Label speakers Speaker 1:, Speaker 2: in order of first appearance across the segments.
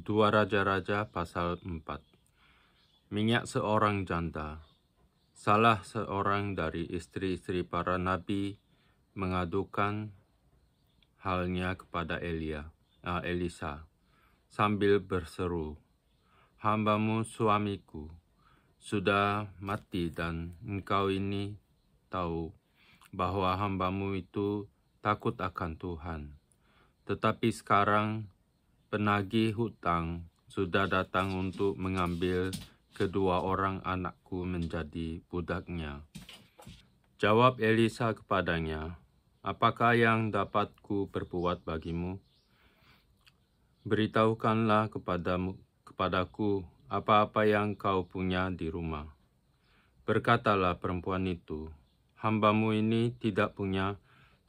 Speaker 1: 2 Raja-Raja pasal 4. Minyak seorang janda. Salah seorang dari istri-istri para nabi mengadukan halnya kepada Elisa sambil berseru, "Hambamu suamiku sudah mati dan engkau ini tahu bahwa hambamu itu takut akan Tuhan. Tetapi sekarang penagih hutang sudah datang untuk mengambil kedua orang anakku menjadi budaknya." Jawab Elisa kepadanya, "Apakah yang dapat ku perbuat bagimu? Beritahukanlah kepadaku apa-apa yang kau punya di rumah." Berkatalah perempuan itu, "Hambamu ini tidak punya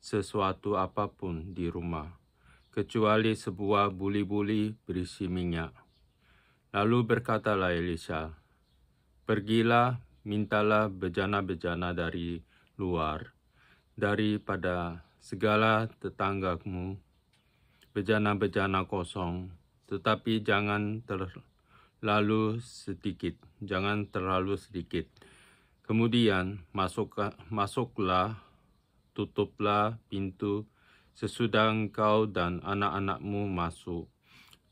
Speaker 1: sesuatu apapun di rumah, kecuali sebuah buli-buli berisi minyak." Lalu berkatalah Elisa, "Pergilah, mintalah bejana-bejana dari luar, daripada segala tetanggamu, bejana-bejana kosong, tetapi jangan terlalu sedikit. Kemudian masuklah, tutuplah pintu sesudah engkau dan anak-anakmu masuk.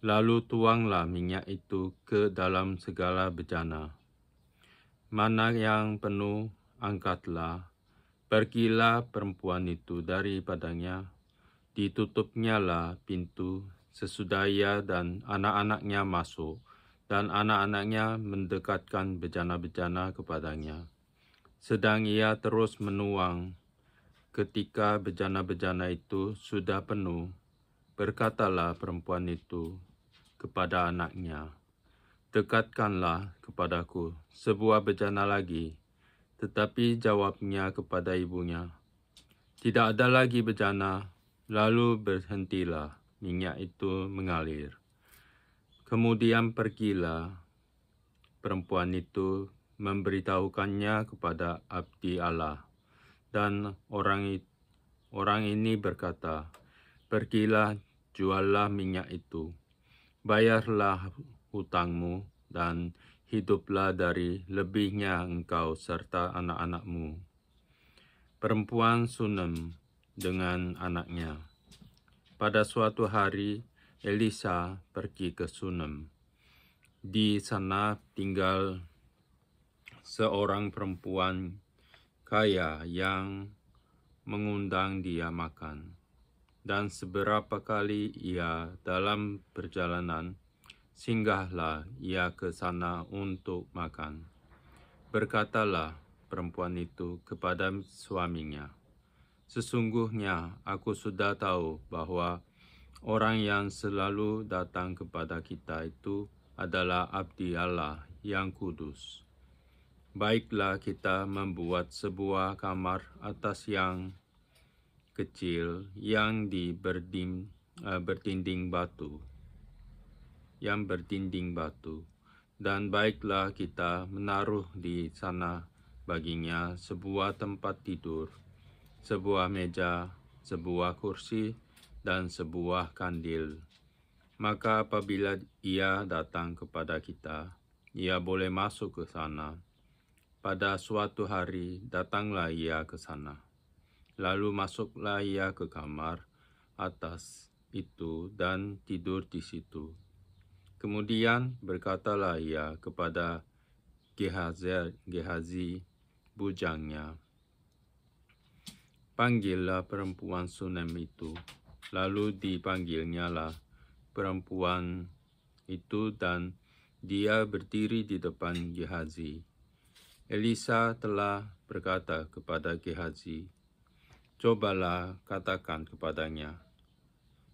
Speaker 1: Lalu tuanglah minyak itu ke dalam segala bejana. Mana yang penuh, angkatlah. Pergilah perempuan itu daripadanya. Ditutupnyalah pintu sesudah ia dan anak-anaknya masuk, dan anak-anaknya mendekatkan bejana-bejana kepadanya. Sedang ia terus menuang. Ketika bejana-bejana itu sudah penuh, berkatalah perempuan itu kepada anaknya, "Dekatkanlah kepadaku sebuah bejana lagi." Tetapi jawabnya kepada ibunya, "Tidak ada lagi bejana." Lalu berhentilah minyak itu mengalir. Kemudian pergilah perempuan itu memberitahukannya kepada abdi Allah. Dan orang ini berkata, "Pergilah, juallah minyak itu, bayarlah hutangmu, dan hiduplah dari lebihnya engkau serta anak-anakmu." Perempuan Sunem dengan anaknya. Pada suatu hari, Elisa pergi ke Sunem. Di sana tinggal seorang perempuan kaya yang mengundang dia makan. Dan seberapa kali ia dalam perjalanan, singgahlah ia ke sana untuk makan. Berkatalah perempuan itu kepada suaminya, "Sesungguhnya aku sudah tahu bahwa orang yang selalu datang kepada kita itu adalah abdi Allah yang kudus. Baiklah kita membuat sebuah kamar atas yang kecil yang berdinding batu, dan baiklah kita menaruh di sana baginya sebuah tempat tidur, sebuah meja, sebuah kursi, dan sebuah kandil. Maka apabila ia datang kepada kita, ia boleh masuk ke sana." Pada suatu hari datanglah ia ke sana. Lalu masuklah ia ke kamar atas itu dan tidur di situ. Kemudian berkatalah ia kepada Gehazi, bujangnya, "Panggillah perempuan Sunem itu." Lalu dipanggilnyalah perempuan itu dan dia berdiri di depan Gehazi. Elisa telah berkata kepada Gehazi, "Cobalah katakan kepadanya,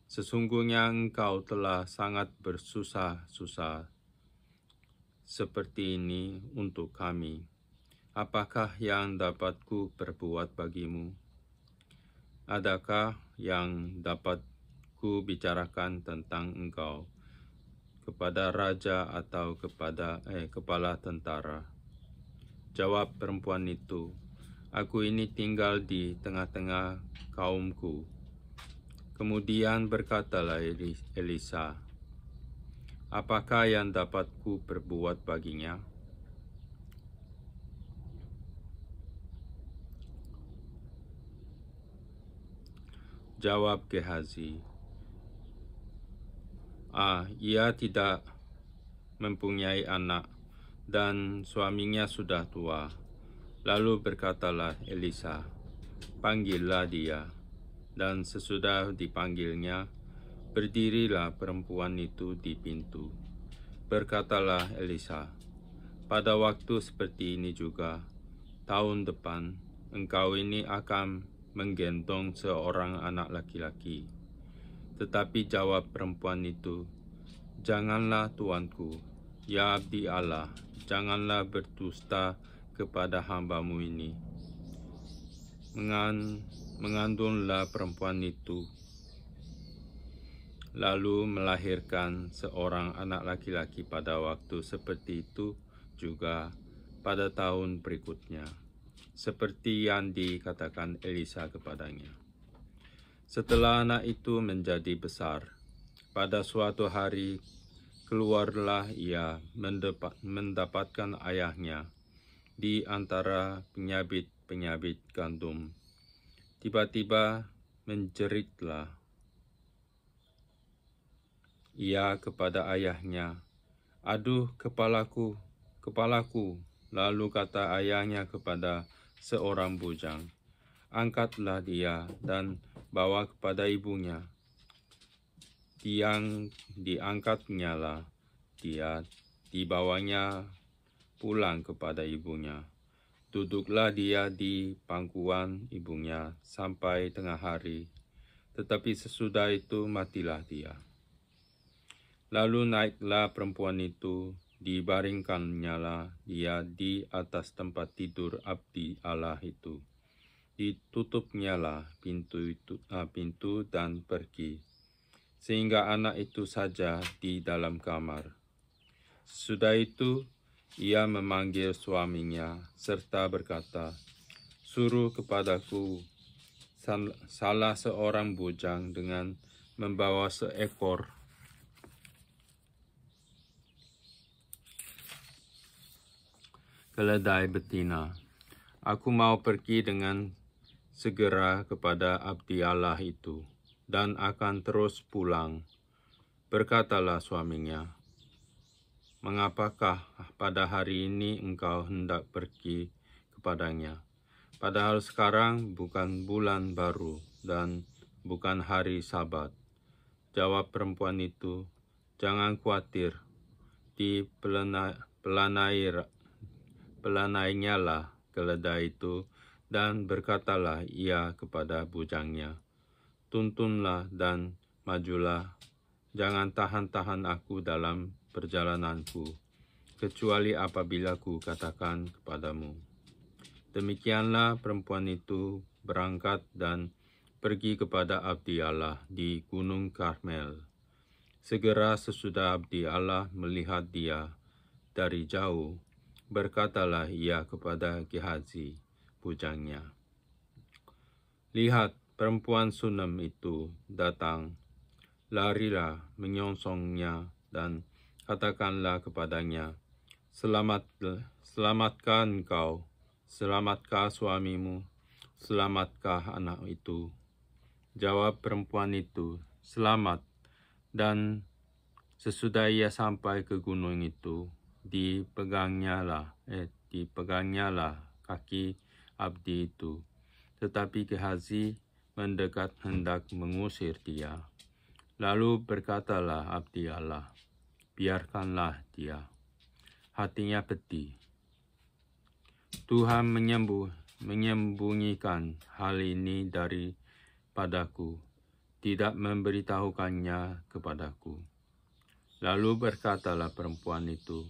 Speaker 1: sesungguhnya engkau telah sangat bersusah-susah seperti ini untuk kami. Apakah yang dapat ku perbuat bagimu? Adakah yang dapat ku bicarakan tentang engkau kepada raja atau kepada kepala tentara?" Jawab perempuan itu, "Aku ini tinggal di tengah-tengah kaumku." Kemudian berkatalah Elisa, apakah yang dapat ku perbuat baginya? Jawab Gehazi, ia tidak mempunyai anak, dan suaminya sudah tua. Lalu berkatalah Elisa, panggillah dia. Dan sesudah dipanggilnya, berdirilah perempuan itu di pintu. Berkatalah Elisa, pada waktu seperti ini juga, tahun depan, engkau ini akan menggendong seorang anak laki-laki. Tetapi jawab perempuan itu, janganlah tuanku, ya abdi Allah, janganlah berdusta kepada hamba-Mu ini. Mengandunglah perempuan itu, lalu melahirkan seorang anak laki-laki pada waktu seperti itu juga pada tahun berikutnya, seperti yang dikatakan Elisa kepadanya. Setelah anak itu menjadi besar, pada suatu hari keluarlah ia mendapatkan ayahnya di antara penyabit gandum. Tiba-tiba menjeritlah ia kepada ayahnya, aduh kepalaku, kepalaku. Lalu kata ayahnya kepada seorang bujang, angkatlah dia dan bawa kepada ibunya. Diangkatnya lah dia, dibawanya pulang kepada ibunya. Duduklah dia di pangkuan ibunya sampai tengah hari, tetapi sesudah itu matilah dia. Lalu naiklah perempuan itu, dibaringkannya lah dia di atas tempat tidur abdi Allah itu. Ditutupnya lah pintu dan pergi, sehingga anak itu saja di dalam kamar. Sesudah itu, ia memanggil suaminya serta berkata, suruh kepadaku salah seorang bujang dengan membawa seekor keledai betina. Aku mau pergi dengan segera kepada abdi Allah itu, dan akan terus pulang. Berkatalah suaminya, mengapakah pada hari ini engkau hendak pergi kepadanya? Padahal sekarang bukan bulan baru dan bukan hari Sabat. Jawab perempuan itu, jangan khawatir, pelanainya lah keledai itu, dan berkatalah ia kepada bujangnya, tuntunlah dan majulah, jangan tahan-tahan aku dalam perjalananku, kecuali apabila ku katakan kepadamu. Demikianlah perempuan itu berangkat dan pergi kepada abdi Allah di Gunung Karmel. Segera sesudah abdi Allah melihat dia dari jauh, berkatalah ia kepada Gehazi, bujangnya, lihat, perempuan Sunem itu datang, larilah menyongsongnya dan katakanlah kepadanya, selamatkan engkau, selamatkah suamimu, selamatkah anak itu? Jawab perempuan itu, selamat. Dan sesudah ia sampai ke gunung itu, dipegangnya lah kaki abdi itu. Tetapi Gehazi mendekat hendak mengusir dia. Lalu berkatalah abdi Allah, biarkanlah dia. Hatinya pedih. Tuhan menyembunyikan hal ini daripadaku, tidak memberitahukannya kepadaku. Lalu berkatalah perempuan itu,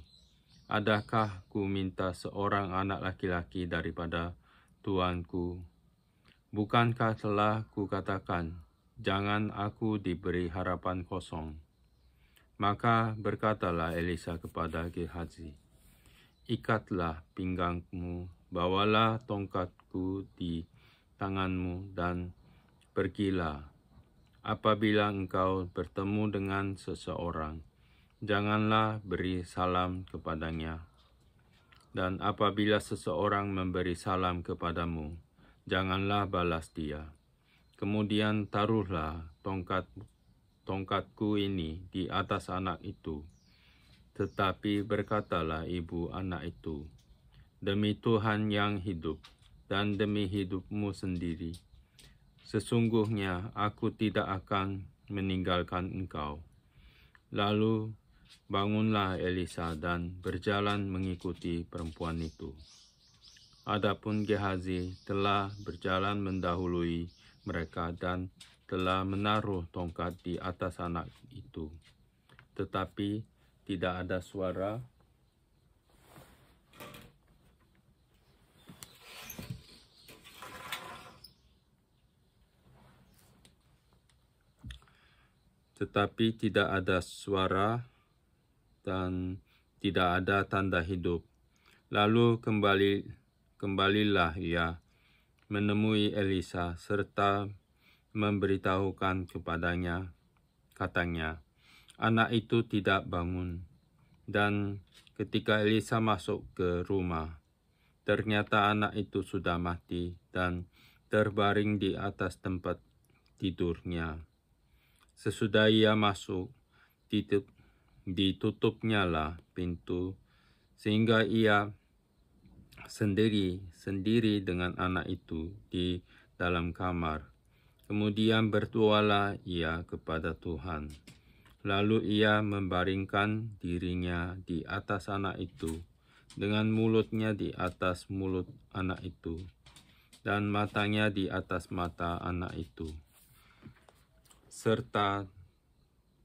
Speaker 1: adakah ku minta seorang anak laki-laki daripada tuanku? Bukankah telah ku katakan, jangan aku diberi harapan kosong? Maka berkatalah Elisa kepada Gehazi, ikatlah pinggangmu, bawalah tongkatku di tanganmu, dan pergilah. Apabila engkau bertemu dengan seseorang, janganlah beri salam kepadanya. Dan apabila seseorang memberi salam kepadamu, janganlah balas dia. Kemudian taruhlah tongkatku ini di atas anak itu. Tetapi berkatalah ibu anak itu, demi Tuhan yang hidup dan demi hidupmu sendiri, sesungguhnya aku tidak akan meninggalkan engkau. Lalu bangunlah Elisa dan berjalan mengikuti perempuan itu. Adapun Gehazi telah berjalan mendahului mereka dan telah menaruh tongkat di atas anak itu. Tetapi tidak ada suara dan tidak ada tanda hidup. Lalu kembalilah ia menemui Elisa serta memberitahukan kepadanya, katanya, anak itu tidak bangun. Dan ketika Elisa masuk ke rumah, ternyata anak itu sudah mati dan terbaring di atas tempat tidurnya. Sesudah ia masuk, ditutupnyalah pintu, sehingga ia sendiri dengan anak itu di dalam kamar. Kemudian berdoalah ia kepada Tuhan. Lalu ia membaringkan dirinya di atas anak itu, dengan mulutnya di atas mulut anak itu, dan matanya di atas mata anak itu, serta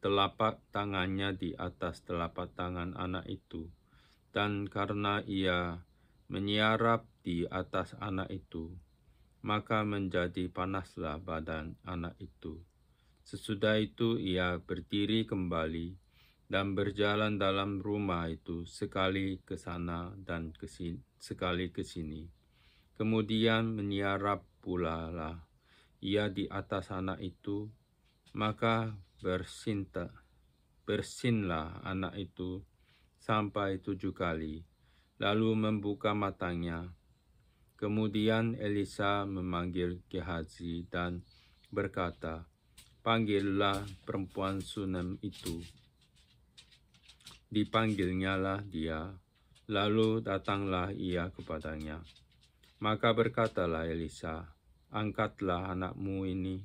Speaker 1: telapak tangannya di atas telapak tangan anak itu. Dan karena ia menyiarap di atas anak itu, maka menjadi panaslah badan anak itu. Sesudah itu ia berdiri kembali dan berjalan dalam rumah itu, sekali ke sana dan sekali ke sini. Kemudian menyiarap pula lah ia di atas anak itu, maka bersinlah anak itu sampai 7 kali, lalu membuka matanya. Kemudian Elisa memanggil Gehazi dan berkata, panggillah perempuan Sunem itu. Dipanggilnyalah dia, lalu datanglah ia kepadanya. Maka berkatalah Elisa, angkatlah anakmu ini.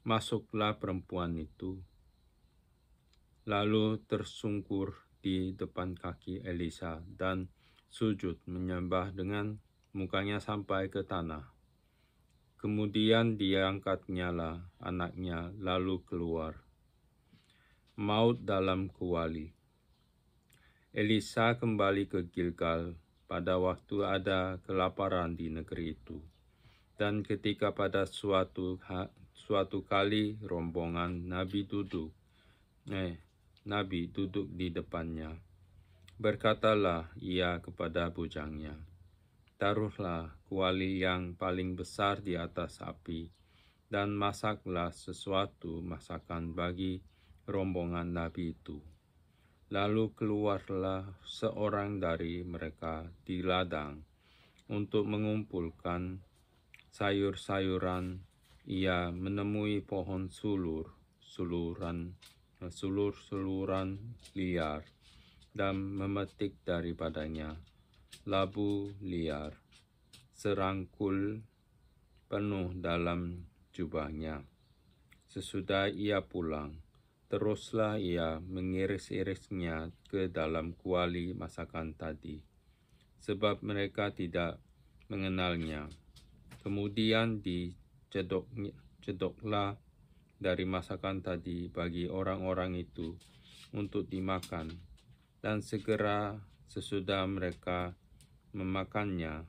Speaker 1: Masuklah perempuan itu. Lalu tersungkur di depan kaki Elisa dan sujud menyembah dengan mukanya sampai ke tanah. Kemudian diangkatnyalah anaknya lalu keluar. Maut dalam kuali. Elisa kembali ke Gilgal pada waktu ada kelaparan di negeri itu. Dan ketika pada suatu kali rombongan nabi duduk di depannya, berkatalah ia kepada bujangnya, taruhlah kuali yang paling besar di atas api, dan masaklah sesuatu masakan bagi rombongan nabi itu. Lalu keluarlah seorang dari mereka di ladang untuk mengumpulkan sayur-sayuran. Ia menemui pohon suluran liar dan memetik daripadanya labu liar, serangkul penuh dalam jubahnya. Sesudah ia pulang, teruslah ia mengiris-irisnya ke dalam kuali masakan tadi, sebab mereka tidak mengenalnya. Kemudian dicedoklah dari masakan tadi bagi orang-orang itu untuk dimakan, dan segera sesudah mereka memakannya,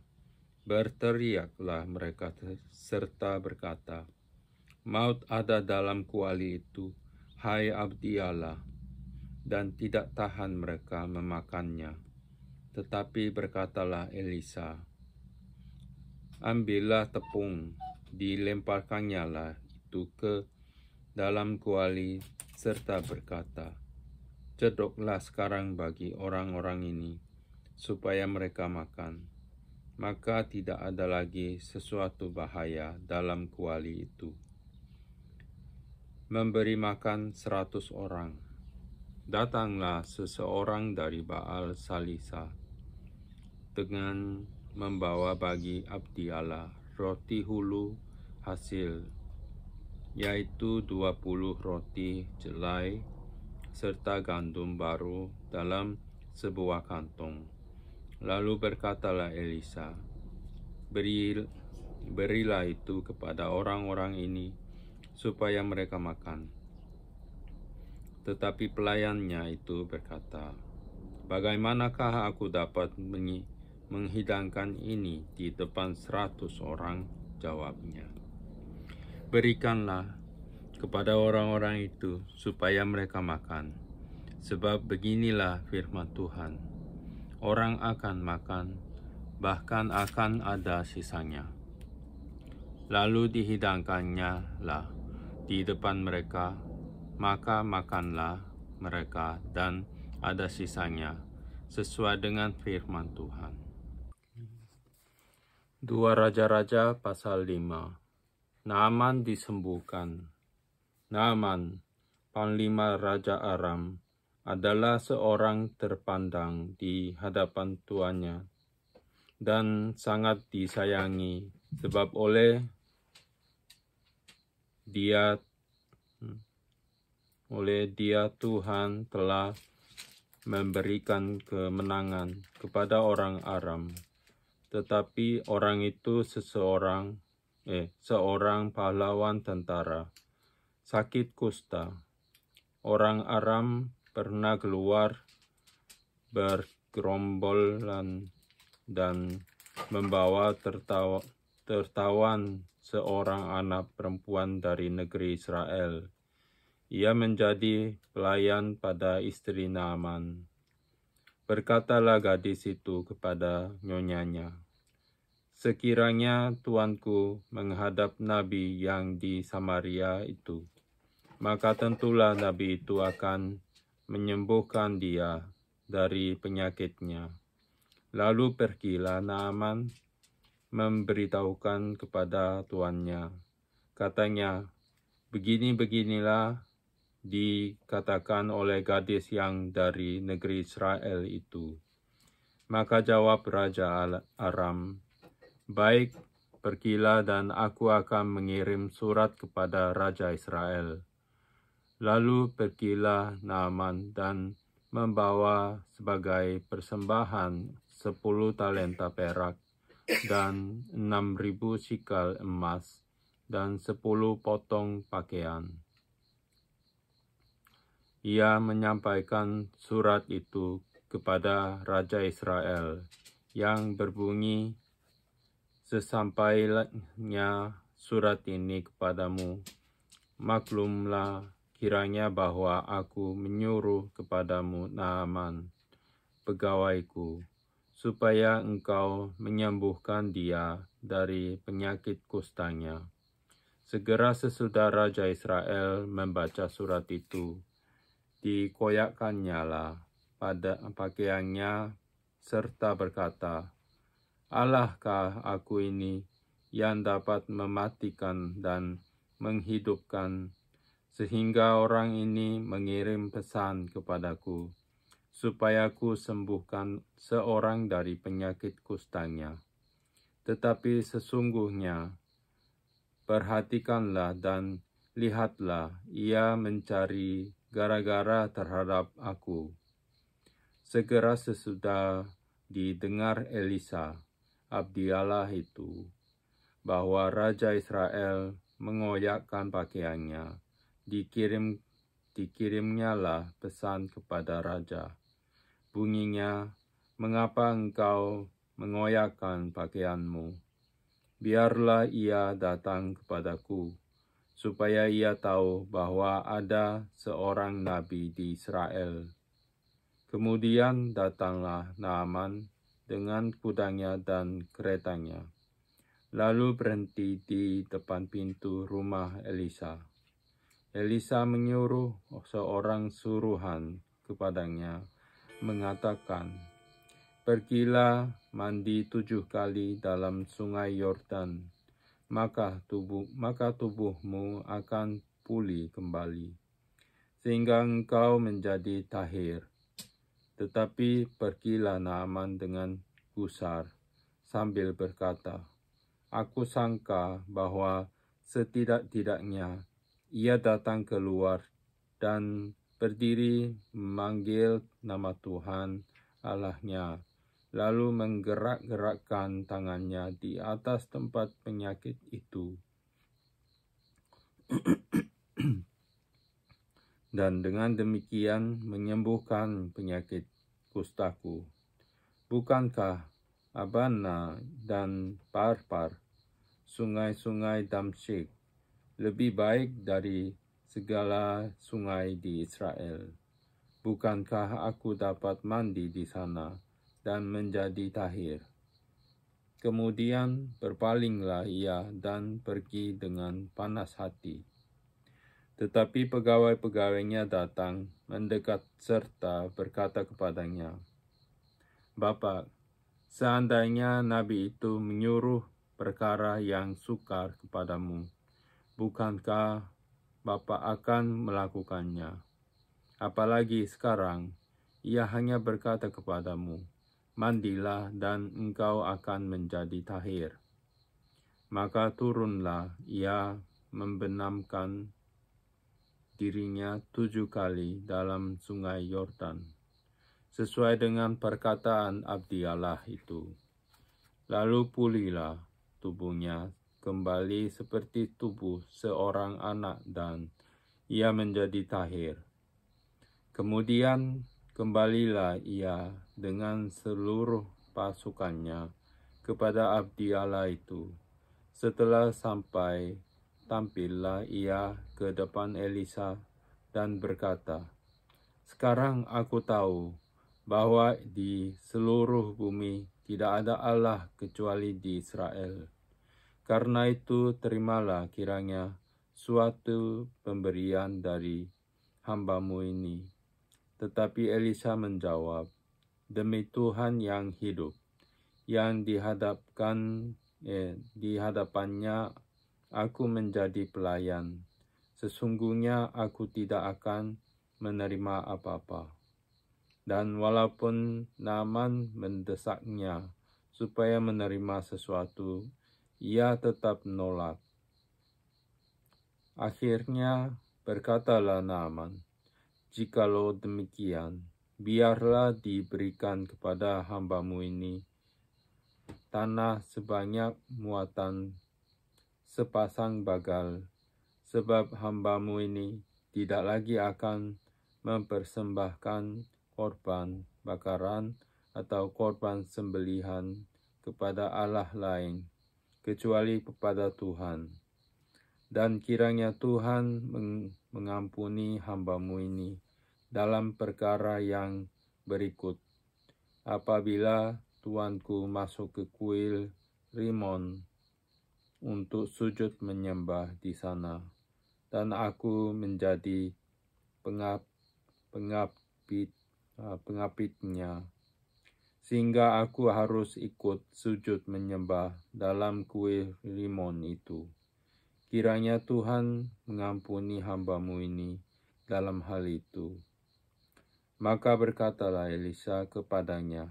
Speaker 1: berteriaklah mereka serta berkata, maut ada dalam kuali itu, hai abdi Allah, dan tidak tahan mereka memakannya. Tetapi berkatalah Elisa, ambillah tepung, dilemparkannyalah itu ke dalam kuali, serta berkata, Cedoklah sekarang bagi orang-orang ini, supaya mereka makan. Maka tidak ada lagi sesuatu bahaya dalam kuali itu. Memberi makan 100 orang. Datanglah seseorang dari Baal Salisa dengan membawa bagi abdi Allah roti hulu hasil, yaitu 20 roti jelai serta gandum baru dalam sebuah kantong. Lalu berkatalah Elisa, berilah itu kepada orang-orang ini supaya mereka makan. Tetapi pelayannya itu berkata, bagaimanakah aku dapat menghidangkan ini di depan 100 orang? Jawabnya, berikanlah kepada orang-orang itu supaya mereka makan. Sebab beginilah firman Tuhan, orang akan makan, bahkan akan ada sisanya. Lalu dihidangkannya lah di depan mereka, maka makanlah mereka dan ada sisanya, sesuai dengan firman Tuhan. 2 Raja-Raja pasal 5. Naaman disembuhkan. Naaman, panglima Raja Aram, adalah seorang terpandang di hadapan tuannya dan sangat disayangi, sebab oleh dia Tuhan telah memberikan kemenangan kepada orang Aram. Tetapi orang itu seorang pahlawan tentara, sakit kusta. Orang Aram pernah keluar bergerombolan dan membawa tertawan seorang anak perempuan dari negeri Israel. Ia menjadi pelayan pada istri Naaman. Berkatalah gadis itu kepada nyonyanya, sekiranya tuanku menghadap nabi yang di Samaria itu, maka tentulah nabi itu akan menyembuhkan dia dari penyakitnya. Lalu pergilah Naaman memberitahukan kepada tuannya. Katanya, begini-beginilah dikatakan oleh gadis yang dari negeri Israel itu. Maka jawab Raja Aram, baik, pergilah dan aku akan mengirim surat kepada Raja Israel. Lalu pergilah Naaman dan membawa sebagai persembahan 10 talenta perak dan 6.000 sikal emas dan 10 potong pakaian. Ia menyampaikan surat itu kepada Raja Israel yang berbunyi, sesampainya surat ini kepadamu, maklumlah kiranya bahwa aku menyuruh kepadamu Naaman, pegawaiku, supaya engkau menyembuhkan dia dari penyakit kustanya. Segera sesudah Raja Israel membaca surat itu, dikoyakkannya lah pada pakaiannya serta berkata, Allahkah aku ini yang dapat mematikan dan menghidupkan, sehingga orang ini mengirim pesan kepadaku, supaya aku sembuhkan seorang dari penyakit kustanya. Tetapi sesungguhnya, perhatikanlah dan lihatlah, ia mencari gara-gara terhadap aku. Segera sesudah didengar Elisa, abdi Allah itu, bahwa Raja Israel mengoyakkan pakaiannya, dikirimnya lah pesan kepada Raja. Bunyinya, mengapa engkau mengoyakkan pakaianmu? Biarlah ia datang kepadaku, supaya ia tahu bahwa ada seorang nabi di Israel. Kemudian datanglah Naaman dengan kudanya dan keretanya, lalu berhenti di depan pintu rumah Elisa. Elisa menyuruh seorang suruhan kepadanya, mengatakan, "Pergilah mandi 7 kali dalam sungai Yordan, maka tubuhmu akan pulih kembali, sehingga engkau menjadi tahir." Tetapi pergilah Naaman dengan gusar, sambil berkata, "Aku sangka bahwa setidak-tidaknya ia datang keluar dan berdiri memanggil nama Tuhan Allahnya, lalu menggerak-gerakkan tangannya di atas tempat penyakit itu, dan dengan demikian menyembuhkan penyakit kustaku. Bukankah Abana dan Parpar, sungai-sungai Damsyik, lebih baik dari segala sungai di Israel? Bukankah aku dapat mandi di sana dan menjadi tahir?" Kemudian berpalinglah ia dan pergi dengan panas hati. Tetapi pegawai-pegawainya datang mendekat serta berkata kepadanya, "Bapak, seandainya nabi itu menyuruh perkara yang sukar kepadamu, bukankah Bapak akan melakukannya? Apalagi sekarang, ia hanya berkata kepadamu, 'Mandilah dan engkau akan menjadi tahir.'" Maka turunlah ia membenamkan dirinya 7 kali dalam sungai Yordan, sesuai dengan perkataan abdi Allah itu. Lalu pulihlah tubuhnya kembali seperti tubuh seorang anak dan ia menjadi tahir. Kemudian kembalilah ia dengan seluruh pasukannya kepada abdi Allah itu. Setelah sampai, tampillah ia ke depan Elisa dan berkata, "Sekarang aku tahu bahwa di seluruh bumi tidak ada Allah kecuali di Israel. Karena itu terimalah kiranya suatu pemberian dari hambamu ini." Tetapi Elisa menjawab, "Demi Tuhan yang hidup, yang di hadapannya aku menjadi pelayan, sesungguhnya aku tidak akan menerima apa-apa." Dan walaupun Naaman mendesaknya supaya menerima sesuatu, ia tetap menolak. Akhirnya berkatalah Naaman, "Jikalau demikian, biarlah diberikan kepada hambamu ini tanah sebanyak muatan sepasang bagal, sebab hambamu ini tidak lagi akan mempersembahkan korban bakaran atau korban sembelihan kepada Allah lain, kecuali kepada Tuhan. Dan kiranya Tuhan mengampuni hambamu ini dalam perkara yang berikut. Apabila tuanku masuk ke kuil Rimon untuk sujud menyembah di sana, dan aku menjadi pengapitnya, sehingga aku harus ikut sujud menyembah dalam kuil Rimon itu. Kiranya Tuhan mengampuni hambamu ini dalam hal itu." Maka berkatalah Elisa kepadanya,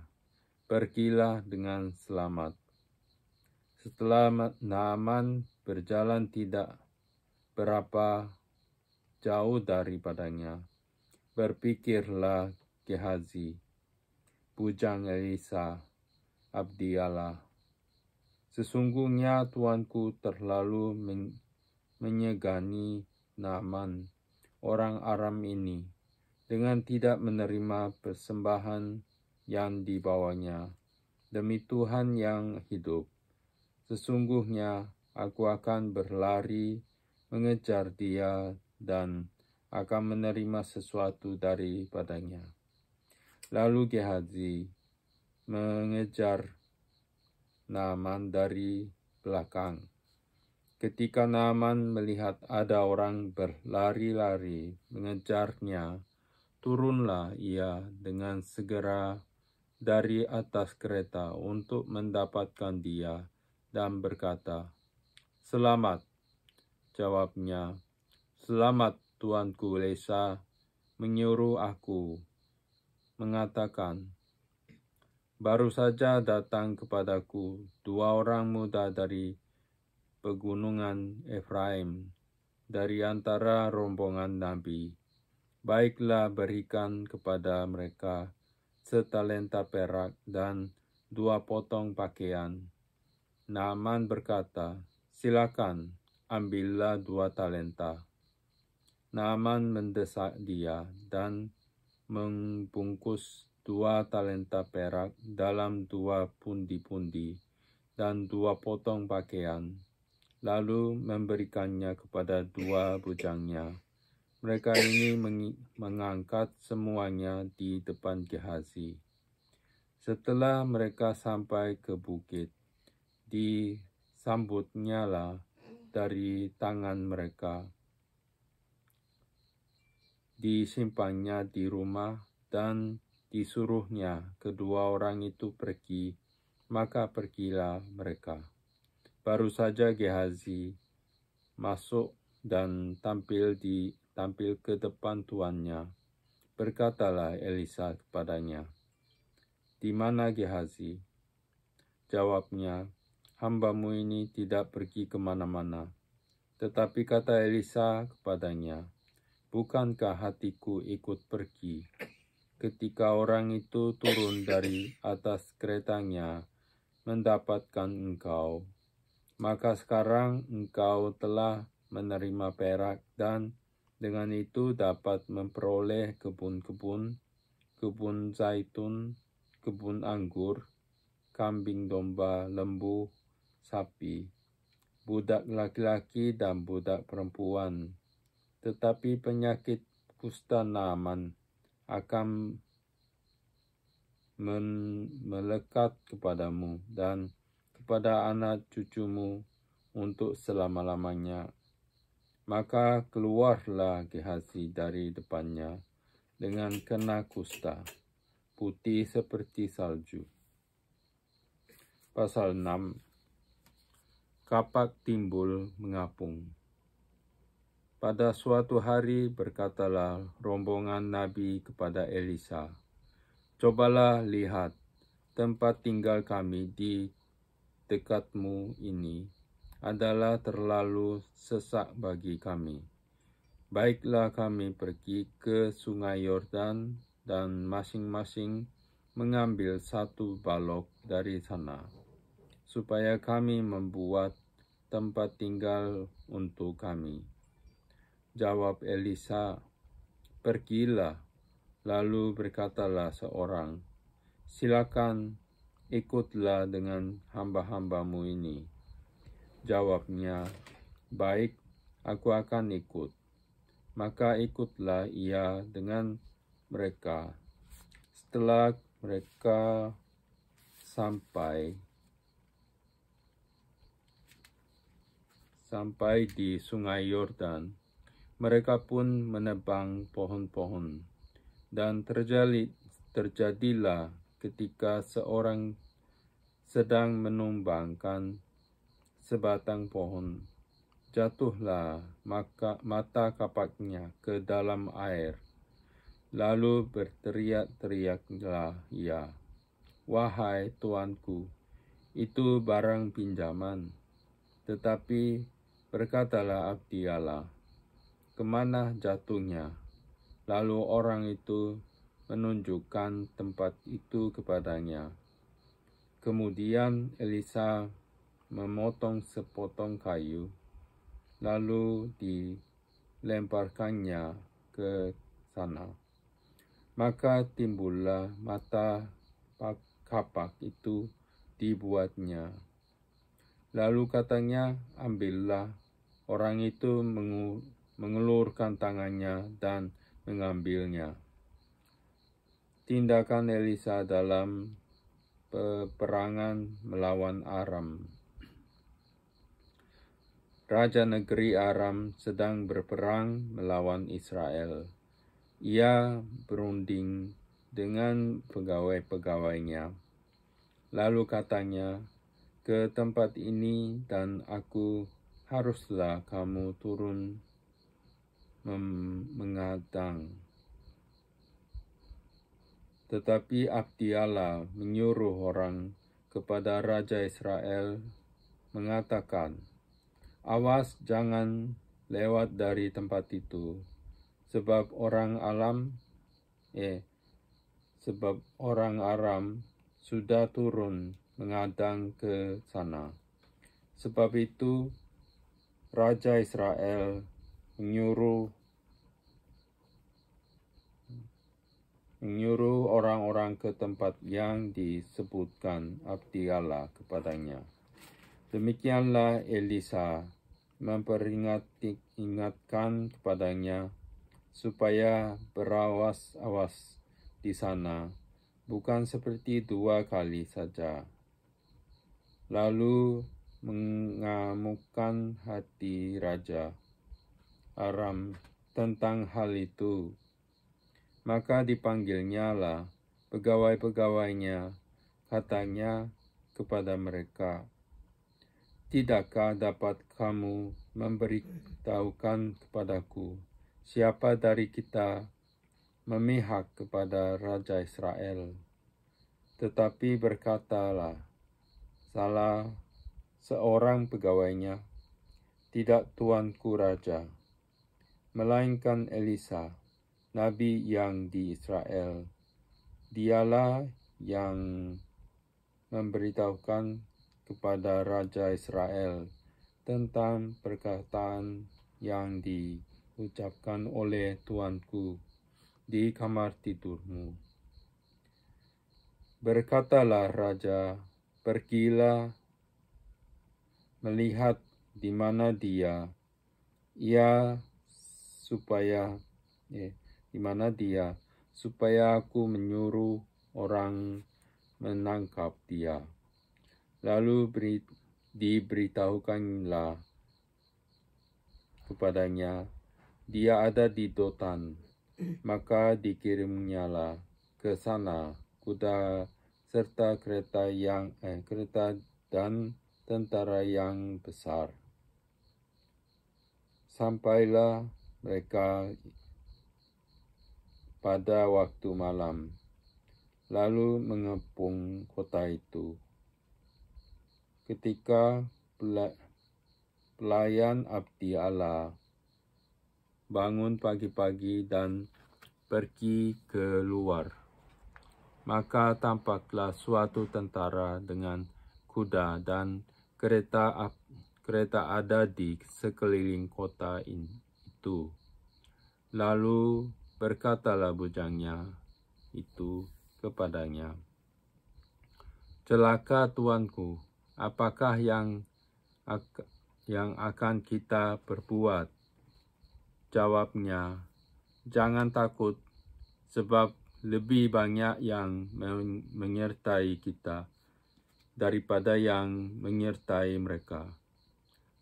Speaker 1: "Pergilah dengan selamat." Setelah Naaman berjalan tidak berapa jauh daripadanya, berpikirlah Gehazi, bujang Elisa, abdi Allah, "Sesungguhnya tuanku terlalu menyegani Naaman, orang Aram ini, dengan tidak menerima persembahan yang dibawanya. Demi Tuhan yang hidup, sesungguhnya aku akan berlari mengejar dia dan akan menerima sesuatu daripadanya." Lalu Gehazi mengejar Naaman dari belakang. Ketika Naaman melihat ada orang berlari-lari mengejarnya, turunlah ia dengan segera dari atas kereta untuk mendapatkan dia dan berkata, "Selamat," jawabnya, "Selamat, Tuanku Elisa menyuruh aku mengatakan, baru saja datang kepadaku 2 orang muda dari pegunungan Efraim, dari antara rombongan nabi. Baiklah, berikan kepada mereka setalenta perak dan 2 potong pakaian." Naaman berkata, "Silakan, ambillah 2 talenta. Naaman mendesak dia dan membungkus 2 talenta perak dalam 2 pundi-pundi dan 2 potong pakaian, lalu memberikannya kepada 2 bujangnya. Mereka ini mengangkat semuanya di depan Gehazi. Setelah mereka sampai ke bukit, disambutnyalah dari tangan mereka, disimpannya di rumah, dan disuruhnya kedua orang itu pergi. Maka pergilah mereka. Baru saja Gehazi masuk dan tampil ke depan tuannya. Berkatalah Elisa kepadanya, "Di mana Gehazi?" Jawabnya, "Hambamu ini tidak pergi kemana-mana." Tetapi kata Elisa kepadanya, "Bukankah hatiku ikut pergi ketika orang itu turun dari atas keretanya mendapatkan engkau? Maka sekarang engkau telah menerima perak dan dengan itu dapat memperoleh kebun-kebun, kebun zaitun, kebun anggur, kambing domba, lembu, sapi, budak laki-laki dan budak perempuan. Tetapi penyakit kusta Naaman akan melekat kepadamu dan kepada anak cucumu untuk selama-lamanya." Maka keluarlah Gehazi dari depannya dengan kena kusta, putih seperti salju. Pasal 6. Kapak timbul mengapung. Pada suatu hari berkatalah rombongan nabi kepada Elisa, "Cobalah lihat, tempat tinggal kami di dekatmu ini adalah terlalu sesak bagi kami. Baiklah, kami pergi ke sungai Yordan dan masing-masing mengambil 1 balok dari sana, supaya kami membuat tempat tinggal untuk kami." Jawab Elisa, "Pergilah." Lalu berkatalah seorang, "Silakan, ikutlah dengan hamba-hambamu ini." Jawabnya, "Baik, aku akan ikut." Maka ikutlah ia dengan mereka. Setelah mereka sampai di sungai Yordan, mereka pun menebang pohon-pohon. Dan terjadilah ketika seorang sedang menumbangkan sebatang pohon, jatuhlah mata kapaknya ke dalam air. Lalu berteriak-teriaklah ia, "Wahai tuanku, itu barang pinjaman." Tetapi berkatalah abdi Allah, "Kemana jatuhnya?" Lalu orang itu menunjukkan tempat itu kepadanya. Kemudian Elisa memotong sepotong kayu, lalu dilemparkannya ke sana. Maka timbullah mata kapak itu dibuatnya. Lalu katanya, "Ambillah." Orang itu mengulurkan tangannya dan mengambilnya. Tindakan Elisa dalam peperangan melawan Aram. Raja negeri Aram sedang berperang melawan Israel. Ia berunding dengan pegawai-pegawainya. Lalu katanya, "Ke tempat ini dan aku haruslah kamu turun mengadang." Tetapi abdi Allah menyuruh orang kepada Raja Israel mengatakan, "Awas jangan lewat dari tempat itu, sebab orang Aram sudah turun mengadang ke sana." Sebab itu Raja Israel menyuruh orang-orang ke tempat yang disebutkan abdi Allah kepadanya. Demikianlah Elisa memperingatkan kepadanya supaya berawas-awas di sana, bukan seperti 2 kali saja. Lalu mengamukkan hati Raja Aram tentang hal itu. Maka dipanggilnyalah pegawai-pegawainya, katanya kepada mereka, "Tidakkah dapat kamu memberitahukan kepadaku siapa dari kita memihak kepada Raja Israel?" Tetapi berkatalah salah seorang pegawainya, "Tidak, tuanku Raja, melainkan Elisa, nabi yang di Israel. Dialah yang memberitahukan kepada Raja Israel tentang perkataan yang diucapkan oleh tuanku di kamar tidurmu." Berkatalah Raja, "Pergilah melihat di mana dia, supaya aku menyuruh orang menangkap dia." Lalu diberitahukanlah kepadanya, "Dia ada di Dotan." Maka dikirimnyalah ke sana kuda serta kereta dan tentara yang besar. Sampailah mereka pada waktu malam, lalu mengepung kota itu. Ketika pelayan abdi Allah bangun pagi-pagi dan pergi keluar, maka tampaklah suatu tentara dengan kuda dan kereta ada di sekeliling kota itu. Lalu berkatalah bujangnya itu kepadanya, "Celaka tuanku, apakah yang akan kita perbuat?" Jawabnya, "Jangan takut, sebab lebih banyak yang menyertai kita daripada yang menyertai mereka."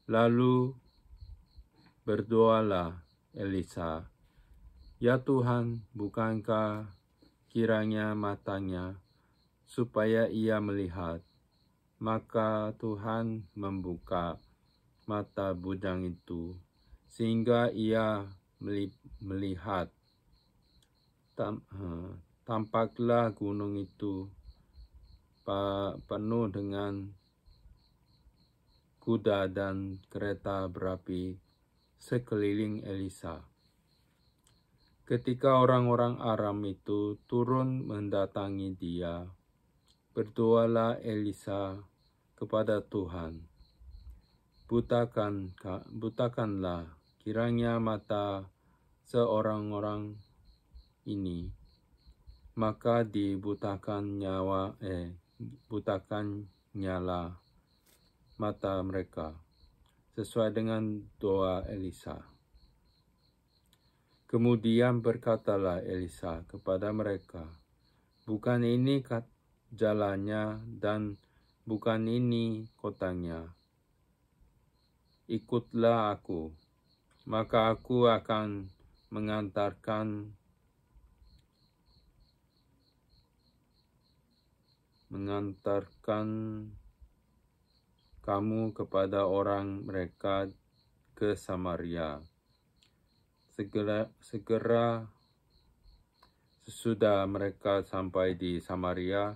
Speaker 1: Lalu berdoalah Elisa, "Ya Tuhan, bukankah kiranya matanya supaya ia melihat?" Maka Tuhan membuka mata bujang itu, sehingga ia melihat. Tampaklah gunung itu penuh dengan kuda dan kereta berapi sekeliling Elisa. Ketika orang-orang Aram itu turun mendatangi dia, berdoalah Elisa kepada Tuhan, "Butakanlah kiranya mata seorang-orang ini." Maka dibutakannyalah mata mereka, sesuai dengan doa Elisa. Kemudian berkatalah Elisa kepada mereka, "Bukan ini jalannya dan bukan ini kotanya. Ikutlah aku, maka aku akan mengantarkan mengantarkan kamu kepada orang mereka ke Samaria. Segera sesudah mereka sampai di Samaria,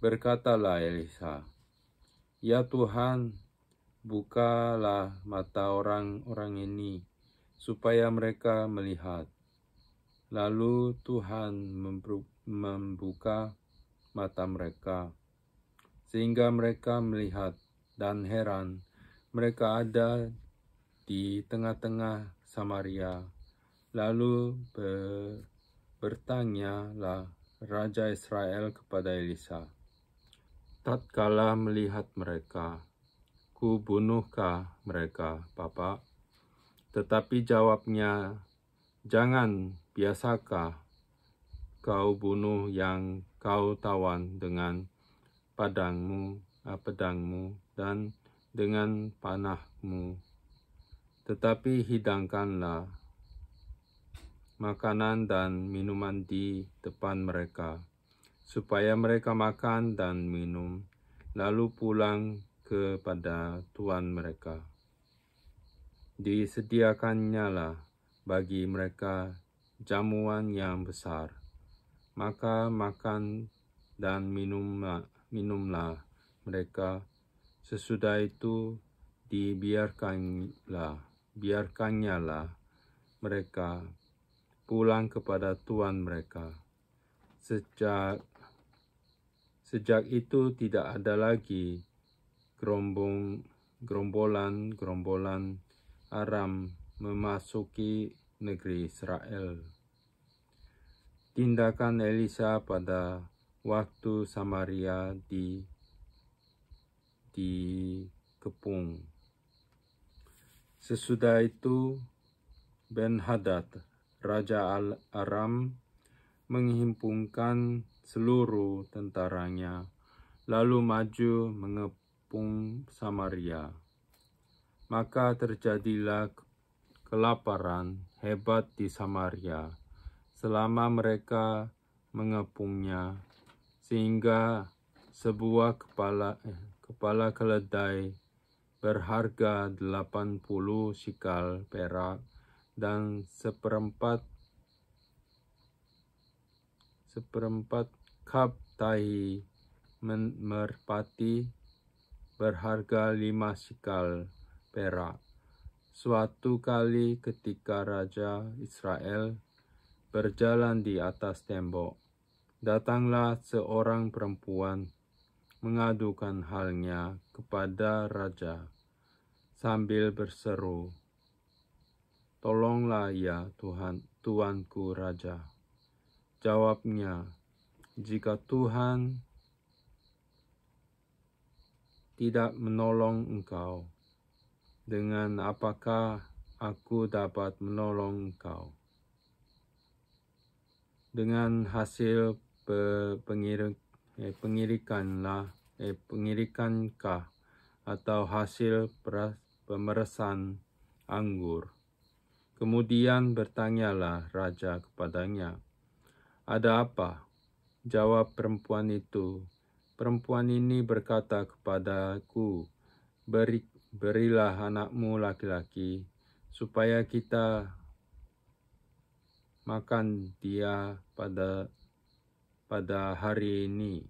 Speaker 1: berkatalah Elisa, "Ya Tuhan, bukalah mata orang-orang ini, supaya mereka melihat." Lalu Tuhan membuka mata mereka, sehingga mereka melihat, dan heran, mereka ada di tengah-tengah Samaria. Lalu bertanyalah Raja Israel kepada Elisa, "Tatkala melihat mereka, ku bunuhkah mereka, Bapak?" Tetapi jawabnya, "Jangan, biasakah kau bunuh yang kau tawan dengan pedangmu dan dengan panahmu, tetapi hidangkanlah makanan dan minuman di depan mereka, supaya mereka makan dan minum, lalu pulang kepada tuan mereka. Disediakannyalah bagi mereka jamuan yang besar, maka makan dan minumlah mereka. Sesudah itu biarkannyalah mereka pulang kepada tuan mereka. Sejak itu tidak ada lagi gerombolan Aram memasuki negeri Israel. Tindakan Elisa pada waktu Samaria dikepung. Sesudah itu Ben-Hadad, Raja Aram, menghimpunkan seluruh tentaranya, lalu maju mengepung Samaria. Maka terjadilah kelaparan hebat di Samaria selama mereka mengepungnya, sehingga sebuah kepala keledai berharga 80 sikal perak dan seperempat kap tahi merpati berharga 5 sikal perak. Suatu kali ketika Raja Israel berjalan di atas tembok, datanglah seorang perempuan mengadukan halnya kepada raja sambil berseru, "Tolonglah ya tuanku raja." Jawabnya, "Jika Tuhan tidak menolong engkau, dengan apakah aku dapat menolong engkau? Dengan hasil pengirikankah atau hasil pemeresan anggur?" Kemudian bertanyalah raja kepadanya, "Ada apa?" Jawab perempuan itu, "Perempuan ini berkata kepadaku, berilah anakmu laki-laki, supaya kita makan dia pada hari ini,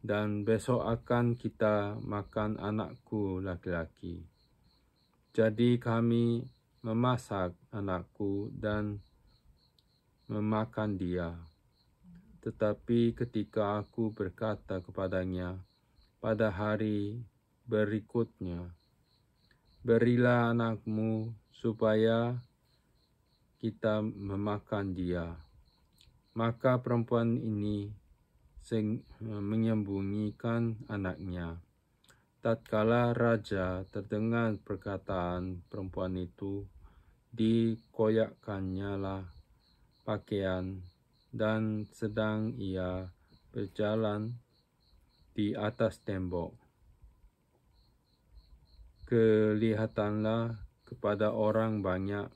Speaker 1: dan besok akan kita makan anakku laki-laki. Jadi kami memasak anakku dan memakan dia. Tetapi ketika aku berkata kepadanya pada hari berikutnya, berilah anakmu supaya kita memakan dia, maka perempuan ini menyembunyikan anaknya." Tatkala raja terdengar perkataan perempuan itu, dikoyakkannyalah pakaian, dan sedang ia berjalan di atas tembok, kelihatanlah kepada orang banyak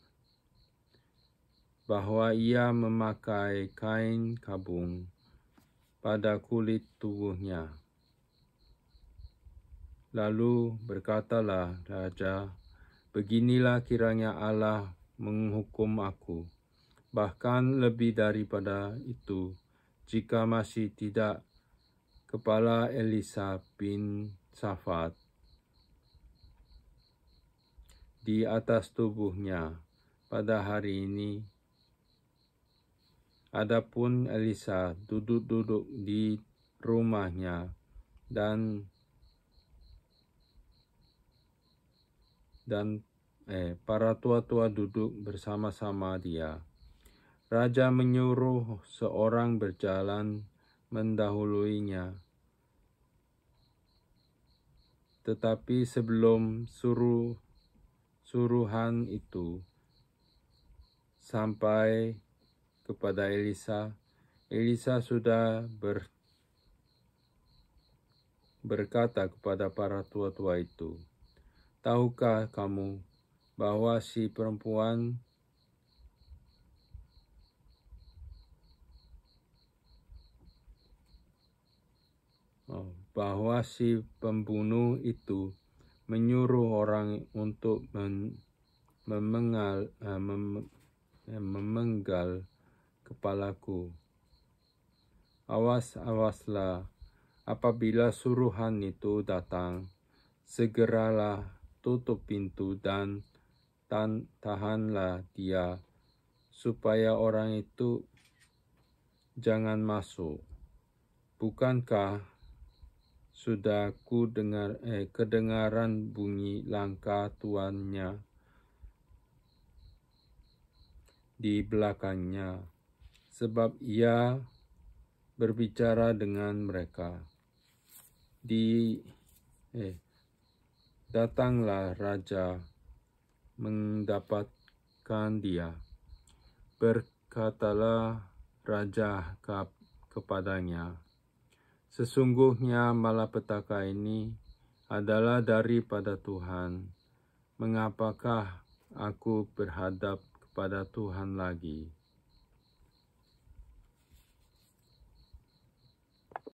Speaker 1: bahwa ia memakai kain kabung pada kulit tubuhnya. Lalu berkatalah raja, beginilah kiranya Allah menghukum aku, bahkan lebih daripada itu, jika masih tidak kepala Elisa bin Safat di atas tubuhnya pada hari ini. Adapun Elisa duduk-duduk di rumahnya dan para tua-tua duduk bersama-sama dia. Raja menyuruh seorang berjalan mendahuluinya. Tetapi sebelum suruhan itu sampai kepada Elisa, Elisa sudah berkata kepada para tua-tua itu, tahukah kamu bahwa si pembunuh itu menyuruh orang untuk memenggal kepalaku. Awaslah, apabila suruhan itu datang, segeralah tutup pintu dan tahanlah dia, supaya orang itu jangan masuk. Bukankah sudah kedengaran bunyi langkah tuannya di belakangnya, sebab ia berbicara dengan mereka. Datanglah raja mendapatkan dia. Berkatalah raja kepadanya, sesungguhnya malapetaka ini adalah daripada Tuhan. Mengapakah aku berhadap kepada Tuhan lagi?